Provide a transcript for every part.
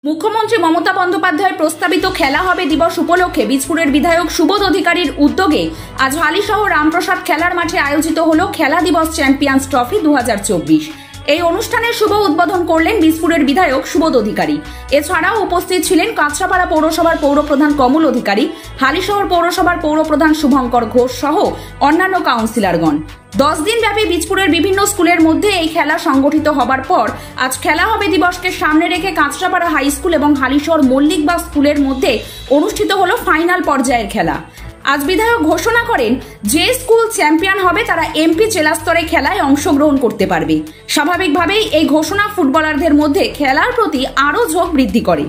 মুখ্যমন্ত্রী মমতা বন্দ্যোপাধ্যায়ের প্রস্তাবিত খেলা হবে দিবস উপলক্ষে বীজপুরের বিধায়ক সুবোধ অধিকারীর উদ্যোগে আজ হালিশহর রামপ্রসাদ খেলার মাঠে আয়োজিত হলো খেলা দিবস চ্যাম্পিয়ন্স ট্রফি 2024। এই অনুষ্ঠানের শুভ উদ্বোধন করলেন বীজপুরের বিধায়ক সুবোধ অধিকারী। এছাড়াও উপস্থিত ছিলেন কাঁচরাপাড়া পৌরসভার পৌরপ্রধান কমল অধিকারী, হালিশহর পৌরসভার পৌরপ্রধান শুভঙ্কর ঘোষ সহ অন্যান্য কাউন্সিলরগণ। 10 দিন ব্যাপী বীজপুরের বিভিন্ন স্কুলের মধ্যে এই খেলা সংগঠিত হবার পর আজ খেলা হবে দিবসকে সামনে রেখে কাঁচরাপাড়া হাই স্কুল এবং হালিশহর মল্লিকবাগ স্কুলের মধ্যে অনুষ্ঠিত হলো ফাইনাল পর্যায়ের খেলা। আজ বিধায়ক ঘোষণা করেন, যে স্কুল চ্যাম্পিয়ন হবে তারা এমপি জেলা স্তরে খেলায় অংশগ্রহণ করতে পারবে। স্বাভাবিকভাবেই এই ঘোষণা ফুটবলারদের মধ্যে খেলার প্রতি আরও ঝোঁক বৃদ্ধি করে।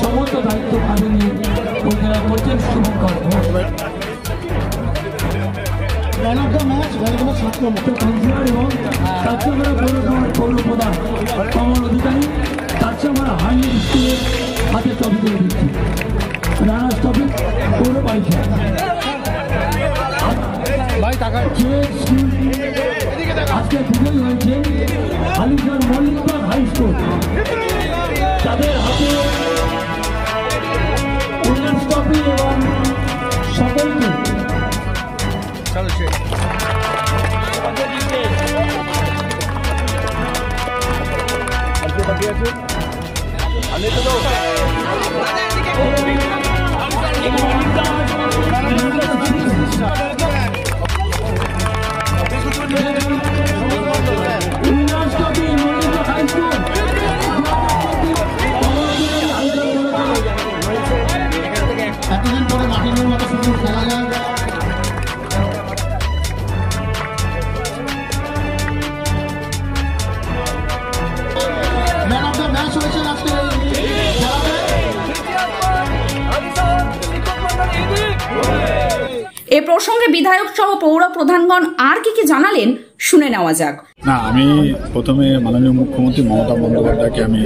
সমস্ত দায়িত্ব কাঁধে নিয়ে করছেন Shubhankar Ghosh. Man of the match councillor এবং কাঁচরাপাড়া পৌরসভার পৌরপ্রধান কমল অধিকারী কাঁচরাপাড়া হাই স্কুলের হাতে ট্রফি তুলে দিচ্ছে। রানার্স ট্রফি পৌর পরিষদ যে স্কুল আজকে বিজয়ী হয়েছে হালিশহর মল্লিকবাগ হাই স্কুল, তাদের হাতে উইনার্স ট্রফি এবং সকলকে এতদিন পরে মাঠের মতো সুন্দর খেলা যায়। ম্যান অফ দ্য ম্যাচ হয়েছে আজকে এ প্রসঙ্গে বিধায়ক সহ পৌর প্রধানগণ আর কি জানালেন শুনে নেওয়া যাক। না, আমি প্রথমে মাননীয় মুখ্যমন্ত্রী মমতা বন্দ্যোপাধ্যায়কে আমি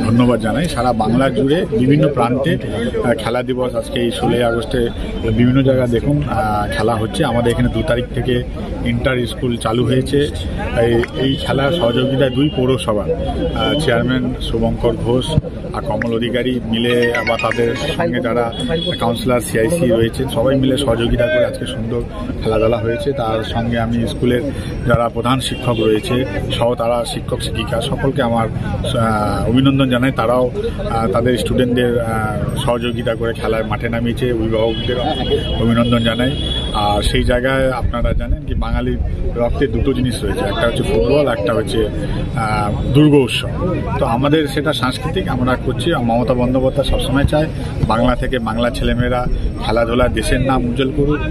ধন্যবাদ জানাই। সারা বাংলা জুড়ে বিভিন্ন প্রান্তে খেলা দিবস আজকে এই 16 আগস্টে বিভিন্ন জায়গায় দেখুন খেলা হচ্ছে। আমাদের এখানে 2 তারিখ থেকে ইন্টার স্কুল চালু হয়েছে। এই খেলার সহযোগিতায় 2 পৌরসভা চেয়ারম্যান শুভঙ্কর ঘোষ আর কমল অধিকারী মিলে বা তাদের সঙ্গে যারা কাউন্সিলর সিআইসি রয়েছে সবাই মিলে সহযোগিতা করে আজকে সুন্দর খেলাধুলা হয়েছে। তার সঙ্গে আমি স্কুলের যারা প্রধান শিক্ষক রয়েছে সহ তারা শিক্ষক শিক্ষিকা সকলকে আমার অভিনন্দন জানাই। তারাও তাদের স্টুডেন্টদের সহযোগিতা করে খেলার মাঠে নামিয়েছে, অভিভাবকদের অভিনন্দন জানাই। আর সেই জায়গায় আপনারা জানেন কি বাঙালির রক্তে 2টো জিনিস রয়েছে, একটা হচ্ছে ফুটবল, একটা হচ্ছে দুর্গ উৎসব। তো আমাদের সেটা সাংস্কৃতিক আমরা করছি। মমতা বন্দ্যোপাধ্যায় সবসময় চায় বাংলা থেকে বাংলার ছেলেমেয়েরা খেলাধুলা দেশের নাম উজ্জ্বল করুক,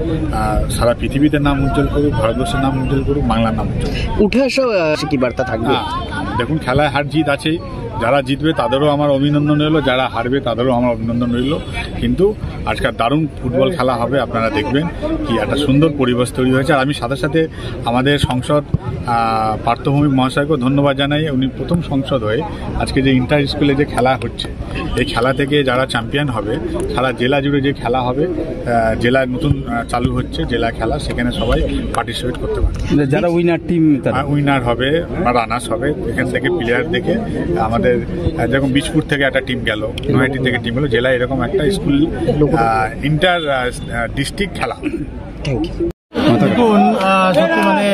সারা পৃথিবীতে নাম উজ্জ্বল করুক, ভারতবর্ষের নাম উজ্জ্বল করুক, বাংলার নাম উজ্জ্বল উঠে আসো। কি বার্তা থাকবে? দেখুন, খেলায় হার জিত আছেই। যারা জিতবে তাদেরও আমার অভিনন্দন রইল, যারা হারবে তাদেরও আমার অভিনন্দন রইল। কিন্তু আজকাল দারুণ ফুটবল খেলা হবে, আপনারা দেখবেন কি একটা সুন্দর পরিবেশ তৈরি হয়েছে। আর আমি সাথে সাথে আমাদের সংসদ পার্থভৌমিক মহাশয়কেও ধন্যবাদ জানাই। উনি প্রথম সংসদ হয়ে আজকে যে ইন্টার স্কুলে যে খেলা হচ্ছে, এই খেলা থেকে যারা চ্যাম্পিয়ন হবে, সারা জেলা জুড়ে যে খেলা হবে, জেলায় নতুন চালু হচ্ছে জেলা খেলা, সেখানে সবাই পার্টিসিপেট করতে পারে। যারা উইনার টিম উইনার হবে বা রানার্স হবে, এখান থেকে প্লেয়ার দেখে আমাদের যেরকম বীজপুর থেকে একটা টিম গেল, নয়াটি থেকে টিম গেল, জেলায় এরকম একটা স্কুল ইন্টার ডিস্ট্রিক্ট খেলা। Thank you. দেখুন, সত্যি মানে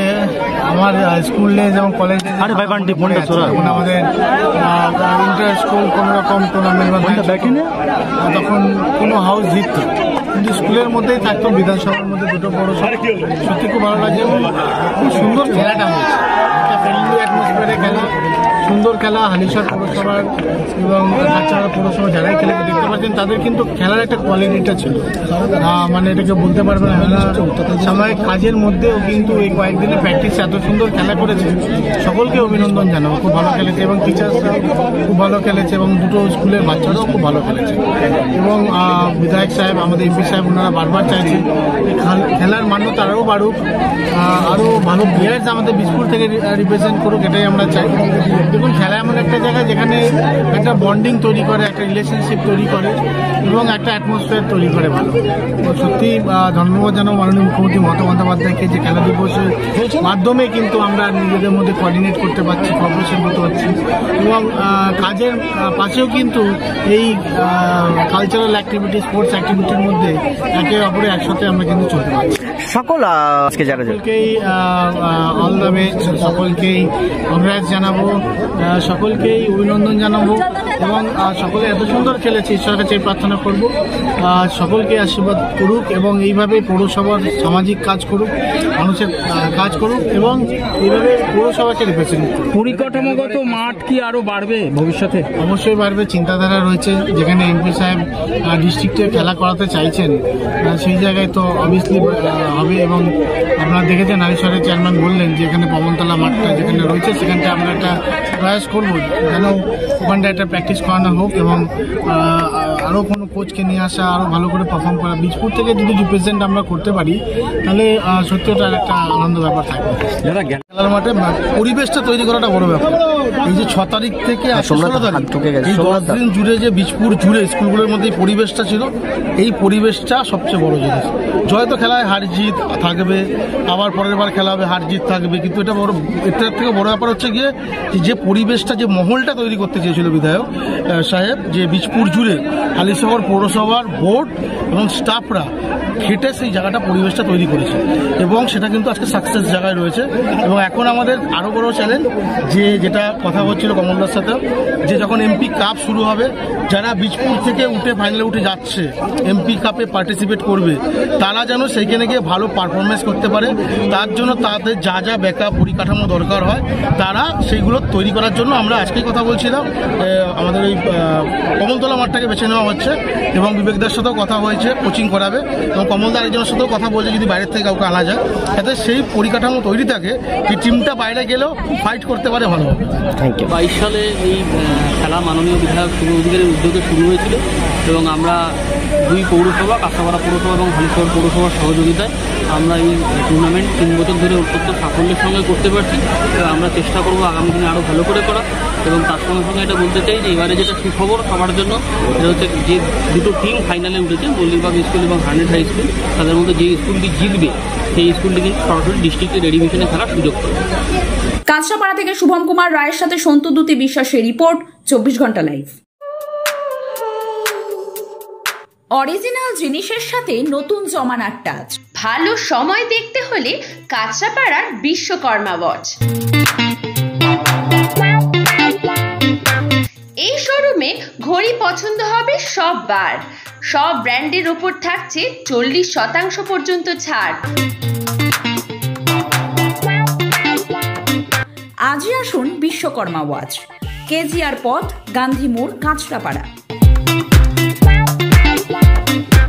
আমার স্কুলে যেমন কলেজে আমাদের ইন্টার স্কুল কোনো রকম টুর্নামেন্ট তখন কোনো হাউস জিততো, কিন্তু স্কুলের মধ্যেই থাকতো, বিধানসভার মধ্যে দুটো বড়। সত্যি খুব ভালো লাগে এবং খুব সুন্দর খেলাটা হয়েছে, একটা ফ্রেন্ডলি অ্যাটমসফিয়ারে খেলা, সুন্দর খেলা। হালিশহর পৌরসভার এবং কাছাড়া পৌরসভা যারাই খেলে দেখতে পাচ্ছেন, তাদের কিন্তু খেলার একটা কোয়ালিটিটা ছিল, মানে এটাকে বলতে পারবেন না। সাময়িক কাজের মধ্যেও কিন্তু এই কয়েকদিনের প্র্যাকটিস এত সুন্দর খেলা করেছে, সকলকে অভিনন্দন জানাবো। খুব ভালো খেলেছে এবং টিচার্সরাও খুব ভালো খেলেছে এবং দুটো স্কুলের বাচ্চারাও খুব ভালো খেলেছে। এবং বিধায়ক সাহেব, আমাদের এমপি সাহেব, ওনারা বারবার চাইছেন খেলার মান্যতা আরও বাড়ুক, আরও ভালো প্লেয়ার্স আমাদের বীজপুর থেকে রিপ্রেজেন্ট করুক, এটাই আমরা চাই। দেখুন, খেলা এমন একটা জায়গা যেখানে একটা বন্ডিং তৈরি করে, একটা রিলেশনশিপ তৈরি করে এবং একটা অ্যাটমসফিয়ার তৈরি করে ভালো। সত্যি ধন্যবাদ জানাবো মাননীয় মুখ্যমন্ত্রী মমতা বন্দ্যোপাধ্যায়কে, যে খেলা দিবসের মাধ্যমে কিন্তু আমরা নিজেদের মধ্যে কোঅর্ডিনেট করতে পারছি, কর্পোরেশন করতে পারছি এবং কাজের পাশেও কিন্তু এই কালচারাল অ্যাক্টিভিটি, স্পোর্টস অ্যাক্টিভিটির মধ্যে একে অপরে একসাথে আমরা কিন্তু চলতে পারছি। সকলকেই অল দ্য বেস্ট, সকলকেই কংগ্রেস জানাবো, সকলকেই অভিনন্দন জানাবো এবং সকলে এত সুন্দর খেলেছে, ঈশ্বরের কাছে প্রার্থনা করব সকলকে আশীর্বাদ করুক এবং এইভাবে পৌরসভার সামাজিক কাজ করুক, মানুষের কাজ করুক এবং এইভাবে পৌরসভাকে রিপ্রেজেন্ট করুক। পরিকাঠামোগত মাঠ কি আরো বাড়বে ভবিষ্যতে? অবশ্যই বাড়বে, চিন্তাধারা রয়েছে। যেখানে এমপি সাহেব ডিস্ট্রিক্টে খেলা করাতে চাইছেন, সেই জায়গায় তো অবভিয়াসলি হবে। এবং আপনারা দেখেছেন হালিশহরের চেয়ারম্যান বললেন যে এখানে পবনতলা মাঠটা যেখানে রয়েছে, সেখানটা আমরা একটা প্রয়াস করবো যেন ওখানটা একটা প্র্যাকটিস করানো হোক এবং আরও কোনো কোচকে নিয়ে আসা, আরও ভালো করে পারফর্ম করা। বীজপুর থেকে যদি রিপ্রেজেন্ট আমরা করতে পারি তাহলে সত্যি ওটার একটা আনন্দ ব্যাপার থাকবে। খেলার মাঠে পরিবেশটা তৈরি করাটা বড় ব্যাপার। এই যে 6 তারিখ থেকে 16 তারিখ এই 10 দিন জুড়ে যে বীজপুর জুড়ে স্কুলগুলোর মধ্যে এই পরিবেশটা ছিল, এই পরিবেশটা সবচেয়ে বড় জিনিস। জয় তো খেলায় হার জিত থাকবে, আবার পরের বার খেলা হবে, হার জিত থাকবে, কিন্তু এটা বড়, এটার থেকে বড় ব্যাপার হচ্ছে গিয়ে যে পরিবেশটা, যে মহলটা তৈরি করতে চেয়েছিল বিধায়ক সাহেব, যে বীজপুর জুড়ে হালিশহর পৌরসভার বোর্ড এবং স্টাফরা খেটে সেই জায়গাটা, পরিবেশটা তৈরি করেছে এবং সেটা কিন্তু আজকে সাকসেস জায়গায় রয়েছে। এবং এখন আমাদের আরও বড় চ্যালেঞ্জ, যেটা কথা হচ্ছিল কমলদার সাথে, যে যখন এমপি কাপ শুরু হবে, যারা বীজপুর থেকে উঠে ফাইনালে উঠে যাচ্ছে, এমপি কাপে পার্টিসিপেট করবে, তারা যেন সেইখানে গিয়ে ভালো পারফরমেন্স করতে পারে। তার জন্য তাদের যা যা ব্যাকআপ পরিকাঠামো দরকার হয়, তারা সেইগুলো তৈরি করার জন্য আমরা আজকেই কথা বলছিলাম। আমাদের এই কমলতলা মাঠটাকে বেছে নেওয়া হচ্ছে এবং বিবেকদার সাথেও কথা হয়েছে, কোচিং করাবে এবং কমলদা আরেকজনের সাথেও কথা বলছে যদি বাইরের থেকে কাউকে আনা যায়, যাতে সেই পরিকাঠামো তৈরি থাকে, এই টিমটা বাইরে গেলেও ফাইট করতে পারে ভালোভাবে। Thank you. 22 সালে এই খেলা মাননীয় বিধায়ক শুভ অধিকারীর উদ্যোগে শুরু হয়েছিল এবং আমরা 2 পৌরসভা, কাঁচাপাড়া পৌরসভা এবং হালিশহর পৌরসভার সহযোগিতায় আমরা এই টুর্নামেন্ট 3 বছর ধরে অত্যন্ত সাফল্যের সঙ্গে করতে পারছি। আমরা চেষ্টা করবো আগামী দিনে আরও ভালো করে করা এবং তার সঙ্গে সঙ্গে এটা বলতে চাই যে এবারে যেটা সুখবর সবার জন্য, সেটা হচ্ছে যে দুটো টিম ফাইনালে উঠেছে, মল্লিকবাগ স্কুল এবং হান্ড্রেড হাই স্কুল, তাদের মধ্যে যে স্কুলটি জিতবে সেই স্কুলটি কিন্তু সরাসরি ডিস্ট্রিক্টের এডিমিশনে খেলার সুযোগ পাবে। কাঁচরাপাড়া থেকে শুভম কুমার রায়ের সাথে সন্তুদ্যুতি বিশ্বাসের রিপোর্ট, 24 ঘন্টা লাইভ। অরিজিনাল জিনিসের সাথে নতুন জমানার টাচ। ভালো সময় দেখতে হলে কাঁচরাপাড়ার বিশ্বকর্মা ওয়াচ। এই শোরুমে ঘড়ি পছন্দ হবে সববার। সব ব্র্যান্ডের উপর থাকছে 40% পর্যন্ত ছাড়। আজই আসুন বিশ্বকর্মা ওয়াচ, কেজিআর পথ, গান্ধী মোড়, কাঁচরাপাড়া।